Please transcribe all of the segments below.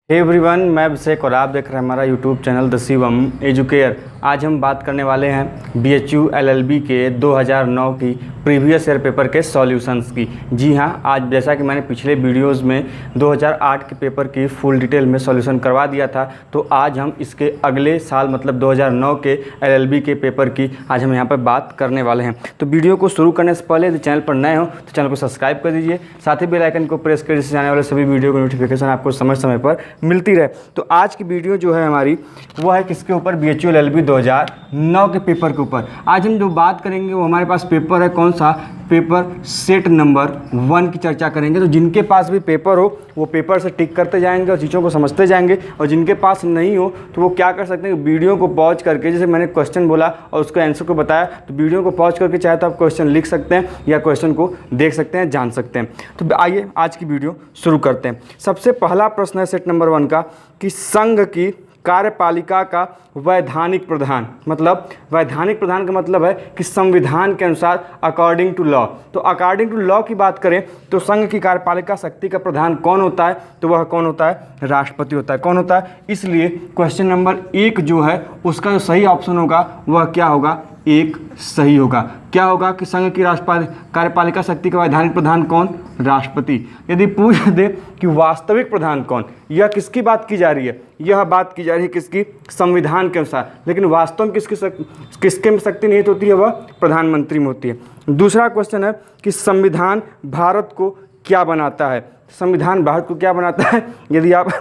Hey everyone, मैं अभिषेक और आप देख रहे हैं हमारा YouTube channel the Shivam educare. आज हम बात करने वाले हैं बीएचयू एलएलबी के 2009 की प्रीवियस ईयर पेपर के सॉल्यूशंस की। जी हाँ, आज जैसा कि मैंने पिछले वीडियोस में 2008 के पेपर की फुल डिटेल में सॉल्यूशन करवा दिया था, तो आज हम इसके अगले साल मतलब 2009 के एलएलबी के पेपर की आज हम यहाँ पर बात करने वाले हैं। तो वीडियो को शुरू करने से पहले यदि चैनल पर नए हो तो चैनल को सब्सक्राइब कर दीजिए, साथ ही बेल आइकन को प्रेस कर जिससे आने वाले सभी वीडियो की नोटिफिकेशन आपको समय समय पर मिलती रहे। तो आज की वीडियो जो है हमारी वो है किसके ऊपर, बीएचयू एलएलबी 2009 के पेपर के ऊपर। आज हम जो बात करेंगे वो हमारे पास पेपर है कौन सा, पेपर सेट नंबर 1 की चर्चा करेंगे। तो जिनके पास भी पेपर हो वो पेपर से टिक करते जाएंगे और चीज़ों को समझते जाएंगे, और जिनके पास नहीं हो तो वो क्या कर सकते हैं, वीडियो को पॉज करके, जैसे मैंने क्वेश्चन बोला और उसके आंसर को बताया, तो वीडियो को पॉज करके चाहे तो आप क्वेश्चन लिख सकते हैं या क्वेश्चन को देख सकते हैं, जान सकते हैं। तो आइए आज की वीडियो शुरू करते हैं। सबसे पहला प्रश्न है सेट नंबर 1 का कि संघ की कार्यपालिका का वैधानिक प्रधान, मतलब वैधानिक प्रधान का मतलब है कि संविधान के अनुसार अकॉर्डिंग टू लॉ। तो अकॉर्डिंग टू लॉ की बात करें तो संघ की कार्यपालिका शक्ति का प्रधान कौन होता है, तो वह कौन होता है, राष्ट्रपति होता है। कौन होता है, इसलिए क्वेश्चन नंबर 1 जो है उसका जो सही ऑप्शन होगा वह क्या होगा, 1 सही होगा। क्या होगा कि संघ की कार्यपालिका शक्ति का वैधानिक प्रधान कौन, राष्ट्रपति। यदि पूछ दे कि वास्तविक प्रधान कौन, यह किसकी बात की जा रही है, यह बात की जा रही है किसकी, संविधान के अनुसार, लेकिन वास्तव में किसके में शक्ति नहीं होती है, वह प्रधानमंत्री में होती है। दूसरा क्वेश्चन है कि संविधान भारत को क्या बनाता है। संविधान भारत को क्या बनाता है, यदि आप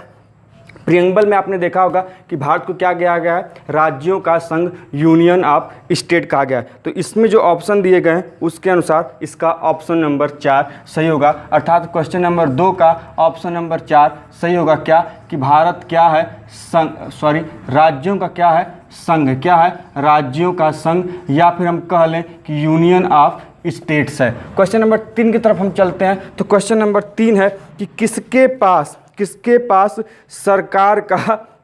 प्रियम्बल में आपने देखा होगा कि भारत को क्या कहा गया है, राज्यों का संघ, यूनियन ऑफ स्टेट कहा गया है। तो इसमें जो ऑप्शन दिए गए हैं उसके अनुसार इसका ऑप्शन नंबर 4 सही होगा, अर्थात क्वेश्चन नंबर 2 का ऑप्शन नंबर 4 सही होगा। क्या कि भारत क्या है, संघ, राज्यों का क्या है, संघ, क्या है, राज्यों का संघ, या फिर हम कह लें कि यूनियन ऑफ स्टेट्स है। क्वेश्चन नंबर 3 की तरफ हम चलते हैं। तो क्वेश्चन नंबर 3 है कि किसके पास सरकार का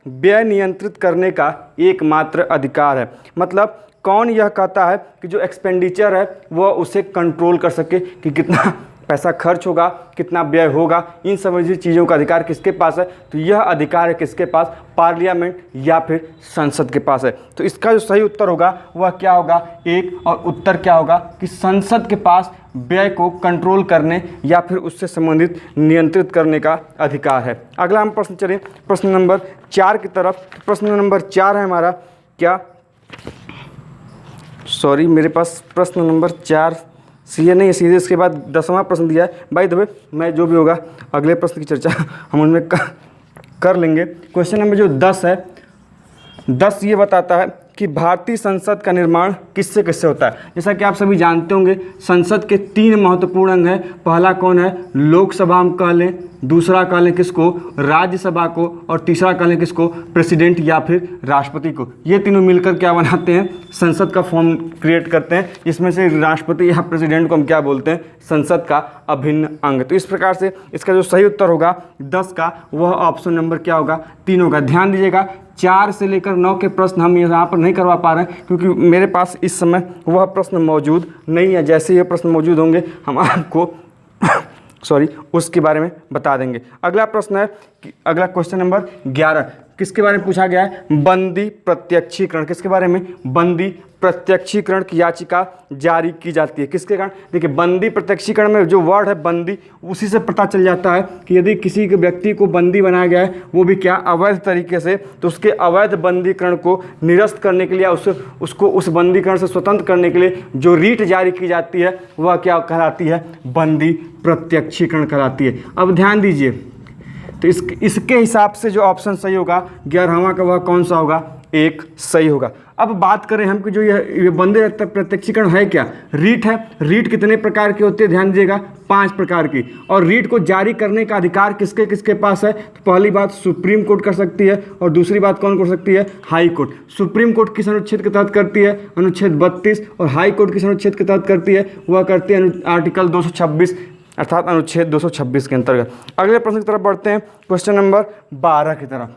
व्यय नियंत्रित करने का एकमात्र अधिकार है। मतलब कौन यह कहता है कि जो एक्सपेंडिचर है वह उसे कंट्रोल कर सके कि कितना पैसा खर्च होगा, कितना व्यय होगा, इन सभी चीज़ों का अधिकार किसके पास है, तो यह अधिकार है किसके पास, पार्लियामेंट या फिर संसद के पास है। तो इसका जो सही उत्तर होगा वह क्या होगा, 1, और उत्तर क्या होगा कि संसद के पास व्यय को कंट्रोल करने या फिर उससे संबंधित नियंत्रित करने का अधिकार है। अगला हम प्रश्न चलें प्रश्न नंबर 4 की तरफ। प्रश्न नंबर 4 है हमारा क्या, सॉरी मेरे पास प्रश्न नंबर 4 सीधे नहीं है, सीधे इसके बाद 10वां प्रश्न दिया है। बाय द वे मैं जो भी होगा अगले प्रश्न की चर्चा हम उनमें कर लेंगे। क्वेश्चन नंबर जो 10 है, 10 ये बताता है कि भारतीय संसद का निर्माण किससे किससे होता है। जैसा कि आप सभी जानते होंगे संसद के 3 महत्वपूर्ण अंग हैं। पहला कौन है, लोकसभा हम कह लें, दूसरा कह लें किसको, राज्यसभा को, और तीसरा कह लें किसको, प्रेसिडेंट या फिर राष्ट्रपति को। ये तीनों मिलकर क्या बनाते हैं, संसद का फॉर्म क्रिएट करते हैं, जिसमें से राष्ट्रपति या प्रेसिडेंट को हम क्या बोलते हैं, संसद का अभिन्न अंग। तो इस प्रकार से इसका जो सही उत्तर होगा 10 का वह ऑप्शन नंबर क्या होगा, 3 होगा। ध्यान दीजिएगा 4 से लेकर 9 के प्रश्न हम यहाँ पर नहीं करवा पा रहे हैं क्योंकि मेरे पास इस समय वह प्रश्न मौजूद नहीं है। जैसे ये प्रश्न मौजूद होंगे हम आपको उसके बारे में बता देंगे। अगला प्रश्न है कि अगला क्वेश्चन नंबर 11 किसके बारे में पूछा गया है, बंदी प्रत्यक्षीकरण। किसके बारे में, बंदी प्रत्यक्षीकरण की याचिका जारी की जाती है किसके कारण। देखिए बंदी प्रत्यक्षीकरण में जो वर्ड है बंदी, उसी से पता चल जाता है कि यदि किसी के व्यक्ति को बंदी बनाया गया है वो भी क्या, अवैध तरीके से, तो उसके अवैध बंदीकरण को निरस्त करने के लिए, उसको उस बंदीकरण से स्वतंत्र करने के लिए जो रीट जारी की जाती है वह क्या कहलाती है, बंदी प्रत्यक्षीकरण कहलाती है। अब ध्यान दीजिए तो इसके हिसाब से जो ऑप्शन सही होगा 11वां का वह कौन सा होगा, 1 सही होगा। अब बात करें हम कि जो ये बंदी प्रत्यक्षीकरण है क्या, रीट है। रीट कितने प्रकार की होती है, ध्यान दीजिएगा 5 प्रकार की। और रीट को जारी करने का अधिकार किसके किसके पास है, तो पहली बात सुप्रीम कोर्ट कर सकती है, और दूसरी बात कौन कर सकती है, हाई कोर्ट। सुप्रीम कोर्ट किस अनुच्छेद के तहत करती है, अनुच्छेद 32, और हाई कोर्ट किस अनुच्छेद के तहत करती है, वह करती है आर्टिकल 226 अर्थात अनुच्छेद 226 के अंतर्गत। अगले प्रश्न की तरफ बढ़ते हैं, क्वेश्चन नंबर 12 की तरफ।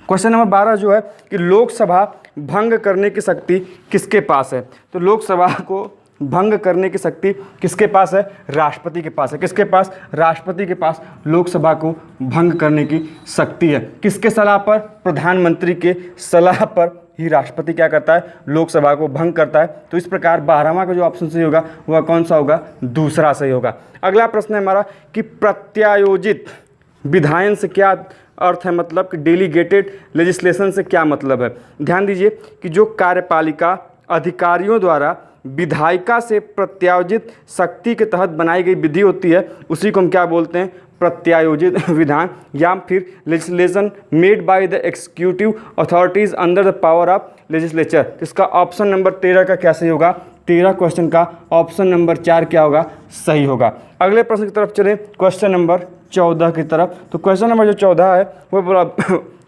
क्वेश्चन नंबर 12 जो है कि लोकसभा भंग करने की शक्ति किसके पास है। तो लोकसभा को भंग करने की शक्ति किसके पास है? राष्ट्रपति के पास है। किसके पास? राष्ट्रपति के पास लोकसभा को भंग करने की शक्ति है। किसके सलाह पर? प्रधानमंत्री के सलाह पर ही राष्ट्रपति क्या करता है? लोकसभा को भंग करता है। तो इस प्रकार 12वां का जो ऑप्शन सही होगा वह कौन सा होगा? दूसरा सही होगा। अगला प्रश्न है हमारा कि प्रत्यायोजित विधायन से क्या अर्थ है, मतलब कि डेलीगेटेड लेजिस्लेशन से क्या मतलब है? ध्यान दीजिए कि जो कार्यपालिका अधिकारियों द्वारा विधायिका से प्रत्यायोजित शक्ति के तहत बनाई गई विधि होती है उसी को हम क्या बोलते हैं? प्रत्यायोजित विधान, या फिर legislation made by the executive authorities under the power of legislature. इसका ऑप्शन नंबर 13 का क्या सही होगा? 13 क्वेश्चन का ऑप्शन नंबर 4 क्या होगा? सही होगा। अगले प्रश्न की तरफ चलें, क्वेश्चन नंबर 14 की तरफ। तो क्वेश्चन नंबर जो 14 है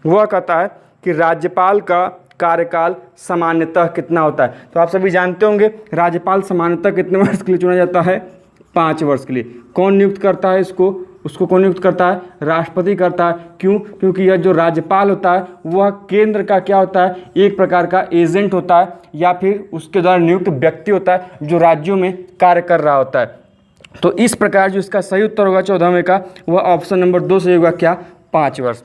वह कहता है कि राज्यपाल का कार्यकाल सामान्यतः कितना होता है? तो आप सभी जानते होंगे राज्यपाल सामान्यतः कितने वर्ष के लिए चुना जाता है? 5 वर्ष के लिए। कौन नियुक्त करता है इसको? उसको कौन नियुक्त करता है? राष्ट्रपति करता है। क्यों? क्योंकि यह जो राज्यपाल होता है वह केंद्र का क्या होता है? एक प्रकार का एजेंट होता है, या फिर उसके द्वारा नियुक्त व्यक्ति होता है जो राज्यों में कार्य कर रहा होता है। तो इस प्रकार जो इसका सही उत्तर होगा 14वें का वह ऑप्शन नंबर 2 सही होगा, क्या? 5 वर्ष।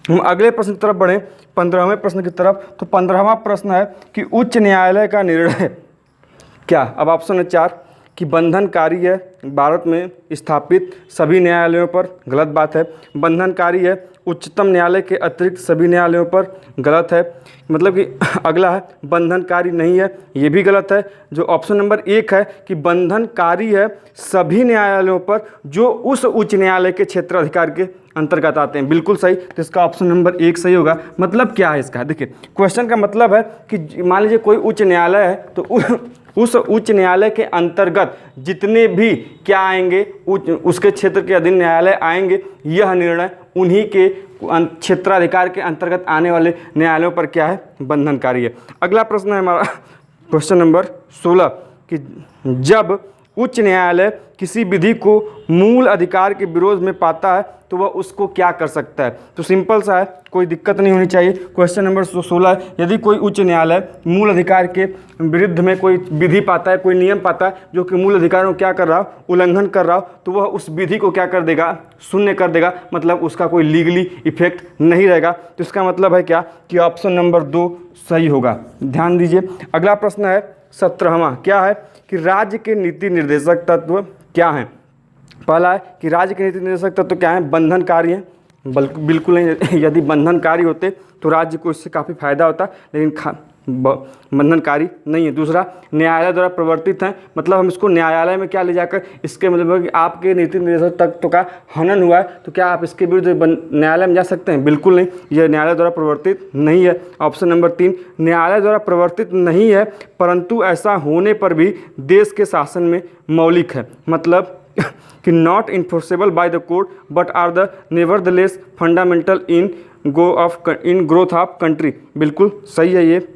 हम अगले प्रश्न की तरफ बढ़ें, 15वें प्रश्न की तरफ। तो 15वां प्रश्न है कि उच्च न्यायालय का निर्णय क्या? अब ऑप्शन है 4 कि बंधनकारी है, भारत में स्थापित सभी न्यायालयों पर, गलत बात है। बंधनकारी है उच्चतम न्यायालय के अतिरिक्त सभी न्यायालयों पर, गलत है। मतलब कि अगला है बंधनकारी नहीं है, ये भी गलत है। जो ऑप्शन नंबर 1 है कि बंधनकारी है सभी न्यायालयों पर जो उस उच्च न्यायालय के क्षेत्राधिकार के अंतर्गत आते हैं, बिल्कुल सही। तो इसका ऑप्शन नंबर 1 सही होगा। मतलब क्या है इसका? देखिए क्वेश्चन का मतलब है कि मान लीजिए कोई उच्च न्यायालय है तो उस उच्च न्यायालय के अंतर्गत जितने भी क्या आएंगे, उसके क्षेत्र के अधीन न्यायालय आएंगे, यह निर्णय उन्हीं के क्षेत्राधिकार के अंतर्गत आने वाले न्यायालयों पर क्या है? बंधनकारी है। अगला प्रश्न है हमारा क्वेश्चन नंबर 16 कि जब उच्च न्यायालय किसी विधि को मूल अधिकार के विरोध में पाता है तो वह उसको क्या कर सकता है? तो सिंपल सा है, कोई दिक्कत नहीं होनी चाहिए। क्वेश्चन नंबर 16 है, यदि कोई उच्च न्यायालय मूल अधिकार के विरुद्ध में कोई विधि पाता है, कोई नियम पाता है जो कि मूल अधिकारों को क्या कर रहा हो? उल्लंघन कर रहा हो, तो वह उस विधि को क्या कर देगा? शून्य कर देगा। मतलब उसका कोई लीगली इफेक्ट नहीं रहेगा। तो इसका मतलब है क्या कि ऑप्शन नंबर 2 सही होगा। ध्यान दीजिए। अगला प्रश्न है 17वां, क्या है कि राज्य के नीति निर्देशक तत्व क्या हैं? पहला है कि राज्य के नीति निर्देशक तत्व क्या है? बंधनकारी हैं, बिल्कुल नहीं। यदि बंधनकारी होते तो राज्य को इससे काफ़ी फायदा होता, लेकिन बंधनकारी नहीं है। दूसरा, न्यायालय द्वारा प्रवर्तित हैं, मतलब हम इसको न्यायालय में क्या ले जाकर, इसके मतलब कि आपके नीति निर्देशक तत्व का हनन हुआ है तो क्या आप इसके विरुद्ध न्यायालय में जा सकते हैं? बिल्कुल नहीं, यह न्यायालय द्वारा प्रवर्तित नहीं है। ऑप्शन नंबर 3, न्यायालय द्वारा प्रवर्तित नहीं है परंतु ऐसा होने पर भी देश के शासन में मौलिक है। मतलब कि not enforceable by the court but are the nevertheless fundamental in growth of country. बिल्कुल सही है ये।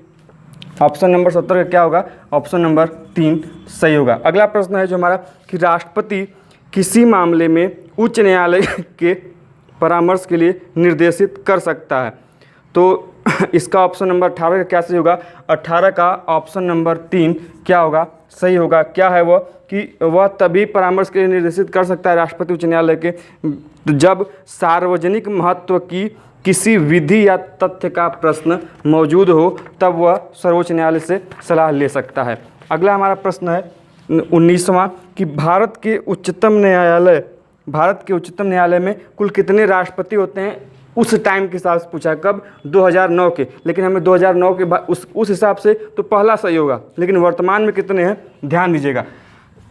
ऑप्शन नंबर 17 का क्या होगा? ऑप्शन नंबर 3 सही होगा। अगला प्रश्न है जो हमारा कि राष्ट्रपति किसी मामले में उच्च न्यायालय के परामर्श के लिए निर्देशित कर सकता है। तो इसका ऑप्शन नंबर 18 का क्या सही होगा? 18 का ऑप्शन नंबर 3 क्या होगा? सही होगा। क्या है वह? कि वह तभी परामर्श के लिए निर्देशित कर सकता है राष्ट्रपति उच्च न्यायालय के जब सार्वजनिक महत्व की किसी विधि या तथ्य का प्रश्न मौजूद हो, तब वह सर्वोच्च न्यायालय से सलाह ले सकता है। अगला हमारा प्रश्न है 19वां कि भारत के उच्चतम न्यायालय में कुल कितने राष्ट्रपति होते हैं? उस टाइम के हिसाब से पूछा। कब? 2009 के। लेकिन हमें 2009 के बाद उस हिसाब से तो पहला सही होगा, लेकिन वर्तमान में कितने हैं ध्यान दीजिएगा।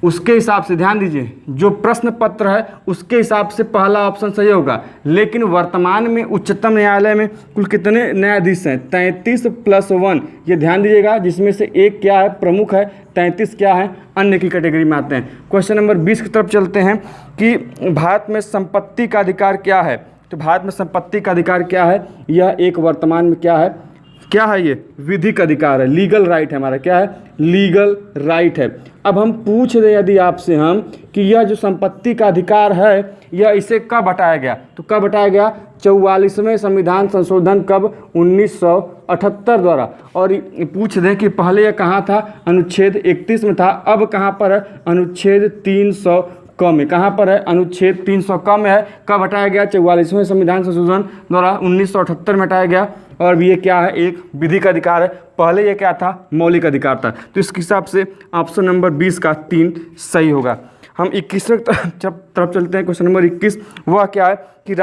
उसके हिसाब से ध्यान दीजिए, जो प्रश्न पत्र है उसके हिसाब से पहला ऑप्शन सही होगा। लेकिन वर्तमान में उच्चतम न्यायालय में कुल कितने न्यायाधीश हैं? 33 + 1, ये ध्यान दीजिएगा, जिसमें से एक क्या है? प्रमुख है। 33 क्या है? अन्य की कैटेगरी में आते हैं। क्वेश्चन नंबर 20 की तरफ चलते हैं कि भारत में संपत्ति का अधिकार क्या है? तो भारत में संपत्ति का अधिकार क्या है? यह एक वर्तमान में क्या है? ये विधिक अधिकार है, लीगल राइट है हमारा। क्या है? लीगल राइट है। अब हम पूछ रहे यदि आपसे हम कि यह जो संपत्ति का अधिकार है यह इसे कब हटाया गया? तो कब हटाया गया? 44वें संविधान संशोधन कब? 1978 द्वारा। और पूछ दें कि पहले यह कहाँ था? अनुच्छेद 31 में था, अब कहाँ पर है? अनुच्छेद 300 क में। कहाँ पर है? अनुच्छेद 300 क में है। कब हटाया गया? 44वें संविधान संशोधन द्वारा 1978 में हटाया गया। और ये क्या है? एक विधिक अधिकार है। पहले ये क्या था? मौलिक अधिकार था। तो इसके हिसाब से ऑप्शन नंबर 20 का 3 सही होगा। हम 21वें तरफ चलते हैं। क्वेश्चन नंबर 21 वह क्या है कि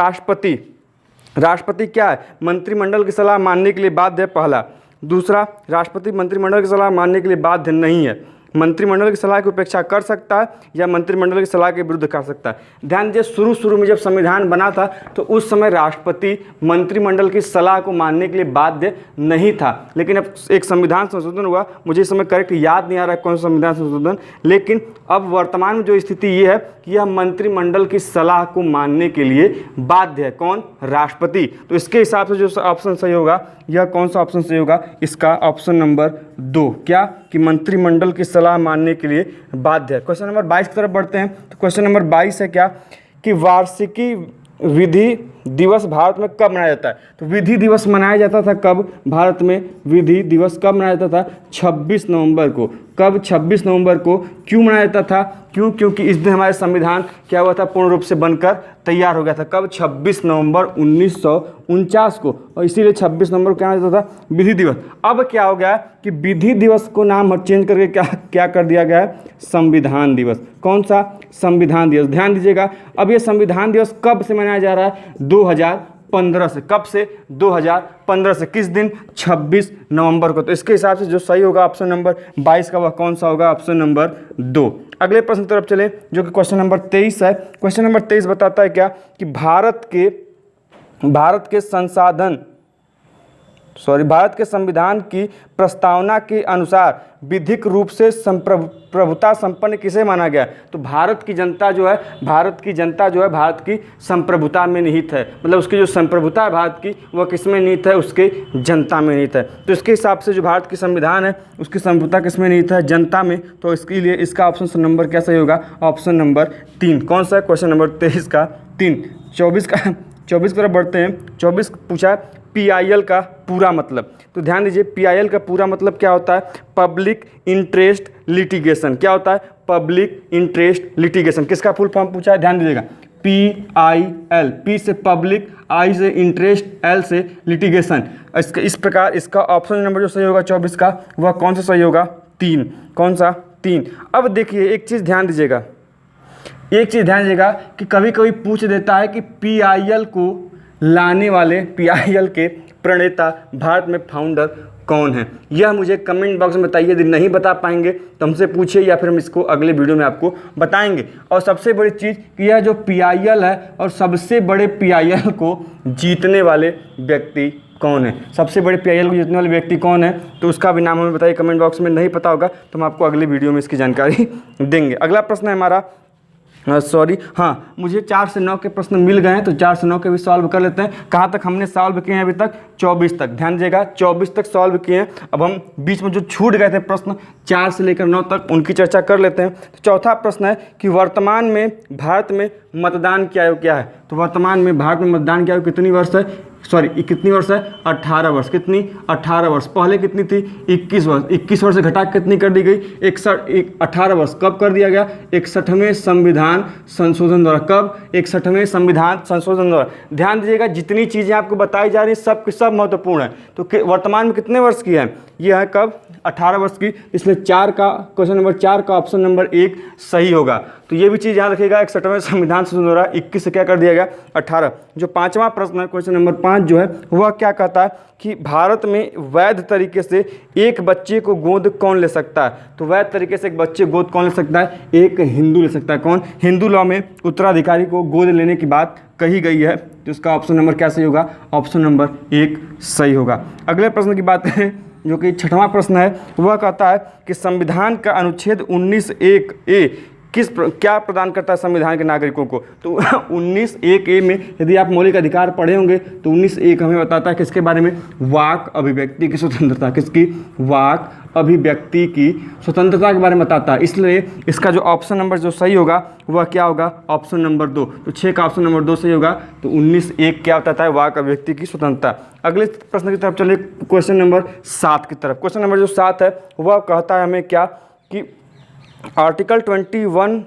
राष्ट्रपति क्या है? मंत्रिमंडल की सलाह मानने के लिए बाध्य है, पहला। दूसरा, राष्ट्रपति मंत्रिमंडल की सलाह मानने के लिए बाध्य नहीं है। मंत्रिमंडल की सलाह की उपेक्षा कर सकता है या मंत्रिमंडल की सलाह के विरुद्ध कर सकता है। ध्यान दीजिए, शुरू में जब संविधान बना था तो उस समय राष्ट्रपति मंत्रिमंडल की सलाह को मानने के लिए बाध्य नहीं था। लेकिन अब एक संविधान संशोधन हुआ, मुझे इस समय करेक्ट याद नहीं आ रहा है कौन सा संविधान संशोधन, लेकिन अब वर्तमान में जो स्थिति ये है कि यह मंत्रिमंडल की सलाह को मानने के लिए बाध्य है। कौन? राष्ट्रपति। तो इसके हिसाब से जो ऑप्शन सही होगा, यह कौन सा ऑप्शन सही होगा? इसका ऑप्शन नंबर 2। क्या? कि मंत्रिमंडल की सलाह मानने के लिए बाध्य है। क्वेश्चन नंबर 22 की तरफ बढ़ते हैं। तो क्वेश्चन नंबर 22 है क्या कि वार्षिकी विधि दिवस भारत में कब मनाया जाता है? तो विधि दिवस मनाया जाता था कब भारत में? विधि दिवस कब मनाया जाता था? 26 नवंबर को। कब? 26 नवंबर को। क्यों मनाया जाता था? क्योंकि इस दिन हमारे संविधान क्या हुआ था? पूर्ण रूप से बनकर तैयार हो गया था। कब? 26 नवंबर 1949 को। और इसीलिए 26 नवंबर को क्या मनाया जाता था? विधि दिवस। अब क्या हो गया कि विधि दिवस को नाम चेंज करके क्या कर दिया गया है? संविधान दिवस। कौन सा? संविधान दिवस। ध्यान दीजिएगा, अब ये संविधान दिवस कब से मनाया जा रहा है? 2015 से। कब से? 2015 से। किस दिन? 26 नवंबर को। तो इसके हिसाब से जो सही होगा ऑप्शन नंबर 22 का, वह कौन सा होगा? Option number 2। अगले प्रश्न की तरफ चलें, जो कि क्वेश्चन नंबर 23 है। क्वेश्चन नंबर 23 बताता है क्या कि भारत के संविधान की प्रस्तावना के अनुसार विधिक रूप से संप्रभुता संपन्न किसे माना गया? तो भारत की जनता जो है भारत की संप्रभुता में निहित है। मतलब उसकी जो संप्रभुता है भारत की, वह किस में निहित है? उसके जनता में निहित है। तो इसके हिसाब से जो भारत की संविधान है उसकी संप्रभुता किस में निहित है? जनता में। तो इसके लिए इसका ऑप्शन नंबर क्या सही होगा? Option number 3। कौन सा है? क्वेश्चन नंबर 23 का 3। 24 की तरफ बढ़ते हैं। 24 पूछा है PIL का पूरा मतलब। तो ध्यान दीजिए, PIL का पूरा मतलब क्या होता है? Public interest litigation. क्या होता है? Public interest litigation. किसका फुल फॉर्म पूछा है? ध्यान दीजिएगा, PIL। P से पब्लिक, I से इंटरेस्ट, L से लिटिगेशन। इस प्रकार इसका ऑप्शन नंबर जो सही होगा 24 का, वह कौन सा सही होगा? 3। कौन सा? 3। अब देखिए एक चीज़ ध्यान दीजिएगा कि कभी कभी पूछ देता है कि PIL को लाने वाले, PIL के प्रणेता, भारत में फाउंडर कौन है? यह मुझे कमेंट बॉक्स में बताइए। यदि नहीं बता पाएंगे तो हमसे पूछिए या फिर हम इसको अगले वीडियो में आपको बताएंगे। और सबसे बड़ी चीज़ कि यह जो PIL है और सबसे बड़े PIL को जीतने वाले व्यक्ति कौन है? सबसे बड़े PIL को जीतने वाले व्यक्ति कौन है? तो उसका भी नाम हमें बताइए कमेंट बॉक्स में। नहीं पता होगा तो हम आपको अगले वीडियो में इसकी जानकारी देंगे। अगला प्रश्न है हमारा, मुझे 4 से 9 के प्रश्न मिल गए हैं, तो 4 से 9 के भी सॉल्व कर लेते हैं। कहाँ तक हमने सॉल्व किए हैं अभी तक? 24 तक। ध्यान दीजिएगा, 24 तक सॉल्व किए हैं। अब हम बीच में जो छूट गए थे प्रश्न 4 से लेकर 9 तक, उनकी चर्चा कर लेते हैं। तो चौथा प्रश्न है कि वर्तमान में भारत में मतदान की आयु क्या है? तो वर्तमान में भारत में मतदान की आयु कितनी वर्ष है? कितनी वर्ष है? 18 वर्ष। कितनी? 18 वर्ष। पहले कितनी थी? 21 वर्ष। 21 वर्ष से घटा कितनी कर दी गई? 18 वर्ष। कब कर दिया गया? 61वें संविधान संशोधन द्वारा। कब? 61वें संविधान संशोधन द्वारा। ध्यान दीजिएगा, जितनी चीज़ें आपको बताई जा रही हैं सब की सब महत्वपूर्ण है। तो वर्तमान में कितने वर्ष की है? यह है कब? 18 वर्ष की। इसलिए क्वेश्चन नंबर 4 का ऑप्शन नंबर 1 सही होगा। तो ये भी चीज़ याद रखिएगा, 61वें संविधान संशोधन द्वारा 21 से क्या कर दिया गया? 18। जो 5वां प्रश्न है, क्वेश्चन नंबर 5 जो है वह क्या कहता है कि भारत में वैध तरीके से एक बच्चे को गोद कौन ले सकता है? तो वैध तरीके से एक बच्चे गोद कौन ले सकता है? एक हिंदू ले सकता है। कौन? हिंदू लॉ में उत्तराधिकारी को गोद लेने की बात कही गई है। तो इसका ऑप्शन नंबर क्या सही होगा? ऑप्शन नंबर 1 सही होगा। अगले प्रश्न की बात करें, जो कि 6वां प्रश्न है, वह कहता है कि संविधान का अनुच्छेद 19(1)(a) क्या प्रदान करता है संविधान के नागरिकों को? तो 19(1)(a) में यदि आप मौलिक अधिकार पढ़े होंगे तो 19(1) हमें बताता है किसके बारे में? वाक अभिव्यक्ति की स्वतंत्रता। किसकी? वाक अभिव्यक्ति की स्वतंत्रता के बारे में बताता है। इसलिए इसका जो ऑप्शन नंबर जो सही होगा वह क्या होगा? Option number 2। तो 6 का ऑप्शन नंबर 2 सही होगा। तो 19(1) क्या बताता है? वाक अभिव्यक्ति की स्वतंत्रता। अगले प्रश्न की तरफ चलिए, क्वेश्चन नंबर 7 की तरफ। क्वेश्चन नंबर जो 7 है वह कहता है हमें क्या कि article 21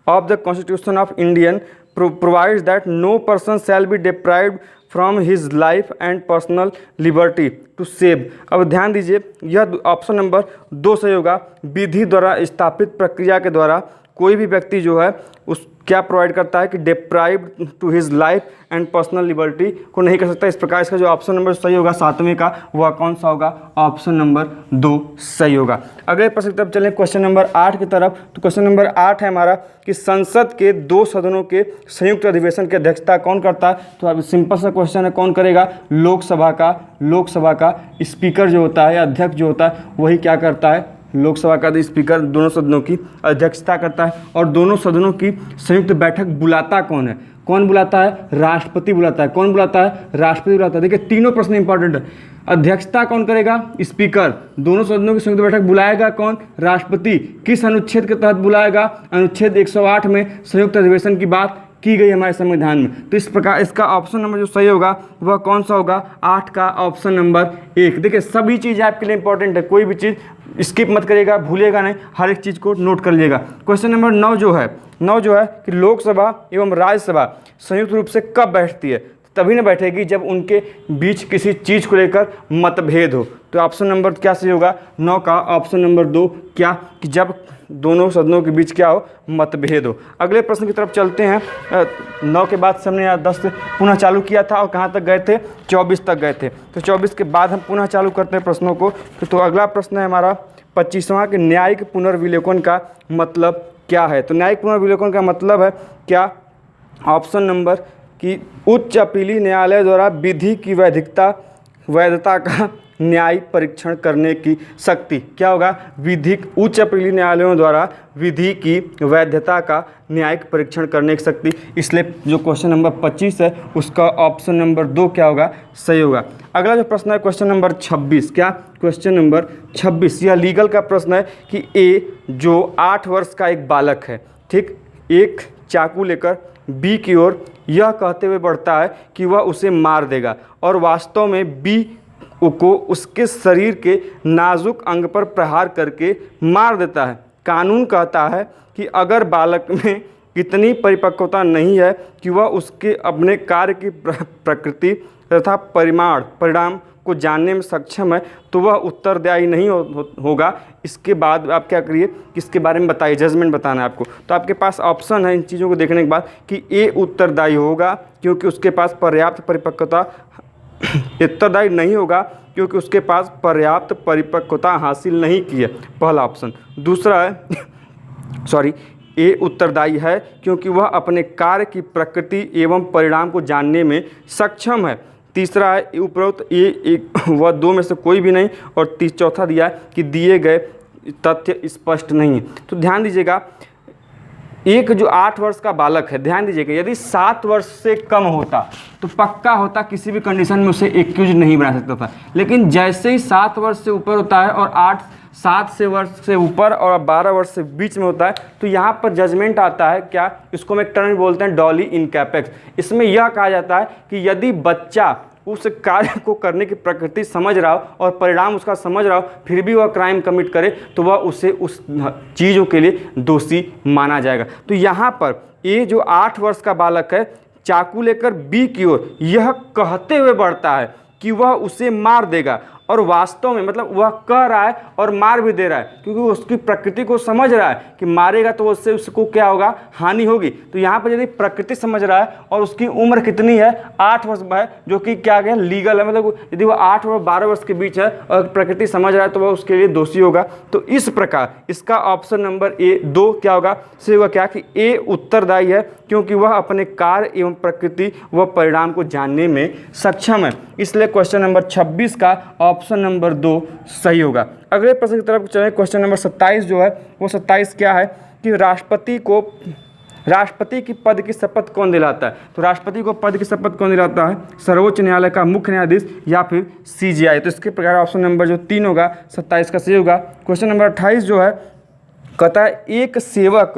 of the Constitution of Indian provides that no person shall be deprived from his life and personal liberty to save। अब ध्यान दीजिए, यह ऑप्शन नंबर 2 सही होगा। विधि द्वारा स्थापित प्रक्रिया के द्वारा कोई भी व्यक्ति जो है उस क्या प्रोवाइड करता है कि deprive to his life and personal liberty को नहीं कर सकता। इस प्रकार इसका जो ऑप्शन नंबर सही होगा 7वें का वह कौन सा होगा? ऑप्शन नंबर 2 सही होगा। अगले प्रश्न की तरफ चलें, क्वेश्चन नंबर 8 की तरफ। तो क्वेश्चन नंबर 8 है हमारा कि संसद के 2 सदनों के संयुक्त अधिवेशन की अध्यक्षता कौन करता है? तो अब सिंपल सा क्वेश्चन है, कौन करेगा? लोकसभा का स्पीकर जो होता है, अध्यक्ष जो होता है, वही क्या करता है? लोकसभा का स्पीकर दोनों सदनों की अध्यक्षता करता है। और दोनों सदनों की संयुक्त बैठक बुलाता कौन है? कौन बुलाता है? राष्ट्रपति बुलाता है। कौन बुलाता है? राष्ट्रपति बुलाता है। देखिए तीनों प्रश्न इंपॉर्टेंट है। अध्यक्षता कौन करेगा? स्पीकर। दोनों सदनों की संयुक्त बैठक बुलाएगा कौन? राष्ट्रपति। किस अनुच्छेद के तहत बुलाएगा? अनुच्छेद 108 में संयुक्त अधिवेशन की बात की गई हमारे संविधान में। तो इस प्रकार इसका ऑप्शन नंबर जो सही होगा वह कौन सा होगा? 8 का ऑप्शन नंबर 1। देखिए सभी चीज़ें आपके लिए इंपॉर्टेंट है, कोई भी चीज़ स्किप मत करिएगा, भूलिएगा नहीं, हर एक चीज़ को नोट कर लीजिएगा। क्वेश्चन नंबर 9 जो है कि लोकसभा एवं राज्यसभा संयुक्त रूप से कब बैठती है? तभी ना बैठेगी जब उनके बीच किसी चीज़ को लेकर मतभेद हो। तो ऑप्शन नंबर क्या सही होगा? 9 का ऑप्शन नंबर 2 क्या? कि जब दोनों सदनों के बीच क्या हो? मतभेद हो। अगले प्रश्न की तरफ चलते हैं। 9 के बाद से हमने 10 से पुनः चालू किया था और कहाँ तक गए थे? 24 तक गए थे। तो 24 के बाद हम पुनः चालू करते हैं प्रश्नों को। तो अगला प्रश्न है हमारा 25वां कि न्यायिक पुनर्विलोकन का मतलब क्या है? तो न्यायिक पुनर्विलोकन का मतलब है क्या? ऑप्शन नंबर कि उच्च अपीली न्यायालय द्वारा विधि की वैधता का न्यायिक परीक्षण करने की शक्ति। क्या होगा? विधिक उच्च अपीली न्यायालयों द्वारा विधि की वैधता का न्यायिक परीक्षण करने की शक्ति। इसलिए जो क्वेश्चन नंबर 25 है उसका ऑप्शन नंबर 2 क्या होगा? सही होगा। अगला जो प्रश्न है क्वेश्चन नंबर 26। क्या? क्वेश्चन नंबर 26 यह लीगल का प्रश्न है कि ए जो 8 वर्ष का एक बालक है, ठीक, एक चाकू लेकर बी की ओर यह कहते हुए बढ़ता है कि वह उसे मार देगा और वास्तव में बी को उसके शरीर के नाजुक अंग पर प्रहार करके मार देता है। कानून कहता है कि अगर बालक में इतनी परिपक्वता नहीं है कि वह उसके अपने कार्य की प्रकृति तथा परिणाम को जानने में सक्षम है तो वह उत्तरदायी नहीं होगा। इसके बाद आप क्या करिए, इसके बारे में बताइए, जजमेंट बताना है आपको। तो आपके पास ऑप्शन है इन चीज़ों को देखने के बाद कि ए उत्तरदायी होगा क्योंकि उसके पास पर्याप्त परिपक्वता, उत्तरदायी नहीं होगा क्योंकि उसके पास पर्याप्त परिपक्वता हासिल नहीं की है, पहला ऑप्शन। दूसरा है ए उत्तरदायी है क्योंकि वह अपने कार्य की प्रकृति एवं परिणाम को जानने में सक्षम है। तीसरा है उपरोक्त वह 2 में से कोई भी नहीं। और चौथा दिया है कि दिए गए तथ्य स्पष्ट नहीं है। तो ध्यान दीजिएगा, एक जो 8 वर्ष का बालक है, ध्यान दीजिएगा, यदि 7 वर्ष से कम होता तो पक्का होता किसी भी कंडीशन में उसे एक्यूज नहीं बना सकता था। लेकिन जैसे ही 7 वर्ष से ऊपर होता है और 7 वर्ष से ऊपर और 12 वर्ष से बीच में होता है तो यहाँ पर जजमेंट आता है क्या? इसको हम एक टर्म बोलते हैं डॉली इनकैपेक्स। इसमें यह कहा जाता है कि यदि बच्चा उस कार्य को करने की प्रकृति समझ रहा हो और परिणाम उसका समझ रहा हो फिर भी वह क्राइम कमिट करे तो वह उसे उस चीज़ों के लिए दोषी माना जाएगा। तो यहाँ पर ये जो 8 वर्ष का बालक है चाकू लेकर बी की ओर यह कहते हुए बढ़ता है कि वह उसे मार देगा और वास्तव में मतलब वह कह रहा है और मार भी दे रहा है क्योंकि उसकी प्रकृति को समझ रहा है कि मारेगा तो उससे उसको क्या होगा? हानि होगी। तो यहाँ पर यदि प्रकृति समझ रहा है और उसकी उम्र कितनी है? 8 वर्ष है, जो कि क्या है? लीगल है। मतलब यदि वह 8 और 12 वर्ष के बीच है और प्रकृति समझ रहा है तो वह उसके लिए दोषी होगा। तो इस प्रकार इसका ऑप्शन नंबर 2 क्या होगा? सही होगा क्या? कि ए उत्तरदायी है क्योंकि वह अपने कार्य एवं प्रकृति व परिणाम को जानने में सक्षम है। इसलिए क्वेश्चन नंबर 26 का ऑप्शन नंबर 2 सही होगा। अगले प्रश्न की तरफ चलें। क्वेश्चन नंबर 27 जो है वो 27 क्या है कि राष्ट्रपति की पद की शपथ कौन दिलाता है? तो राष्ट्रपति को पद की शपथ कौन दिलाता है? सर्वोच्च न्यायालय का मुख्य न्यायाधीश या फिर CGI। तो इसके प्रकार ऑप्शन नंबर जो 3 होगा 27 का सही होगा। क्वेश्चन नंबर 28 जो है कहता है एक सेवक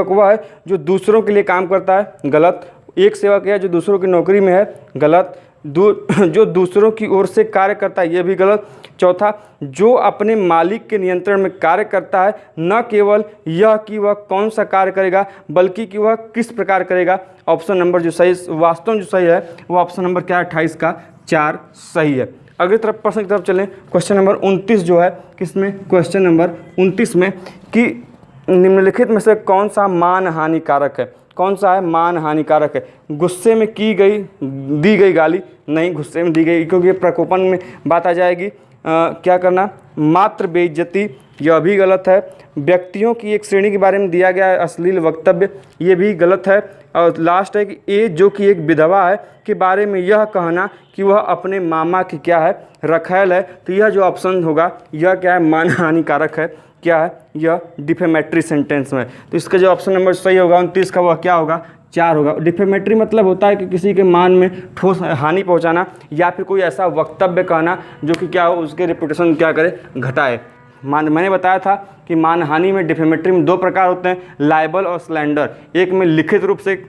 वह है जो दूसरों के लिए काम करता है, गलत। एक सेवक है जो दूसरों की नौकरी में है, गलत। जो दूसरों की ओर से कार्य करता है, ये भी गलत। चौथा, जो अपने मालिक के नियंत्रण में कार्य करता है, न केवल यह कि वह कौन सा कार्य करेगा बल्कि कि वह किस प्रकार करेगा। ऑप्शन नंबर जो सही, वास्तव में जो सही है वो ऑप्शन नंबर क्या है? 28 का 4 सही है। अगली तरफ प्रश्न की तरफ चलें। क्वेश्चन नंबर 29 जो है किसमें? क्वेश्चन नंबर 29 में कि निम्नलिखित में से कौन सा मान हानिकारक है? कौन सा है मान हानिकारक है? गुस्से में दी गई गाली? नहीं, गुस्से में दी गई, क्योंकि प्रकोपन में बात आ जाएगी। क्या करना? मात्र बेइज्जती, यह भी गलत है। व्यक्तियों की एक श्रेणी के बारे में दिया गया है अश्लील वक्तव्य, ये भी गलत है। और लास्ट है कि ए जो कि एक विधवा है के बारे में यह कहना कि वह अपने मामा की क्या है? रखैल है। तो यह जो ऑप्शन होगा यह क्या है? मान हानिकारक है। क्या है? यह डिफेमेटरी सेंटेंस में। तो इसका जो ऑप्शन नंबर सही होगा 29 का वह क्या होगा? 4 होगा। डिफेमेटरी मतलब होता है कि किसी के मान में ठोस हानि पहुंचाना या फिर कोई ऐसा वक्तव्य कहना जो कि क्या हो, उसके रेपुटेशन क्या करे? घटाए। मैंने बताया था कि मानहानि में डिफेमेटरी में 2 प्रकार होते हैं, लाइबल और स्लैंडर। एक में लिखित रूप से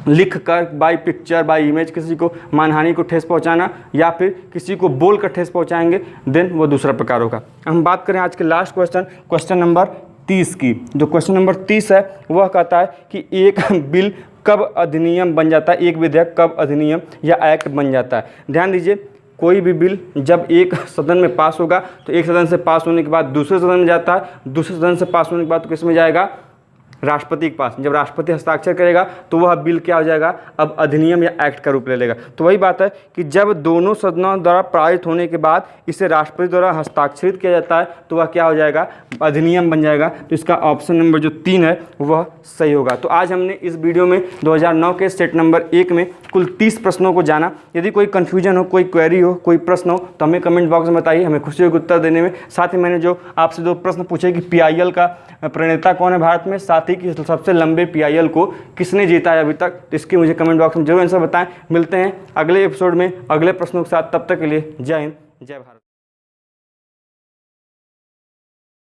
लिख कर बाय पिक्चर बाय इमेज किसी को मानहानि को ठेस पहुंचाना, या फिर किसी को बोल कर ठेस पहुंचाएंगे, देन वो दूसरा प्रकार होगा। हम बात करें आज के लास्ट क्वेश्चन नंबर 30 की। जो क्वेश्चन नंबर 30 है वह कहता है कि एक बिल कब अधिनियम बन जाता है? एक विधेयक कब अधिनियम या एक्ट बन जाता है? ध्यान दीजिए, कोई भी बिल जब एक सदन में पास होगा तो एक सदन से पास होने के बाद दूसरे सदन में जाता है, दूसरे सदन से पास होने के बाद तो किस में जाएगा? राष्ट्रपति के पास। जब राष्ट्रपति हस्ताक्षर करेगा तो वह बिल क्या हो जाएगा? अब अधिनियम या एक्ट का रूप ले लेगा। तो वही बात है कि जब दोनों सदनों द्वारा पारित होने के बाद इसे राष्ट्रपति द्वारा हस्ताक्षरित किया जाता है तो वह क्या हो जाएगा? अधिनियम बन जाएगा। तो इसका ऑप्शन नंबर जो 3 है वह सही होगा। तो आज हमने इस वीडियो में 2009 के सेट नंबर 1 में कुल 30 प्रश्नों को जाना। यदि कोई कन्फ्यूजन हो, कोई क्वेरी हो, कोई प्रश्न हो तो हमें कमेंट बॉक्स में बताइए, हमें खुशी होगी उत्तर देने में। साथ ही मैंने जो आपसे 2 प्रश्न पूछे कि PIL का प्रणेता कौन है भारत में, साथ ही कि सबसे लंबे PIL को किसने जीता है अभी तक, तो इसकी मुझे कमेंट बॉक्स में जरूर आंसर बताएं। मिलते हैं अगले एपिसोड में अगले प्रश्नों के साथ, तब तक के लिए जय हिंद, जय भारत।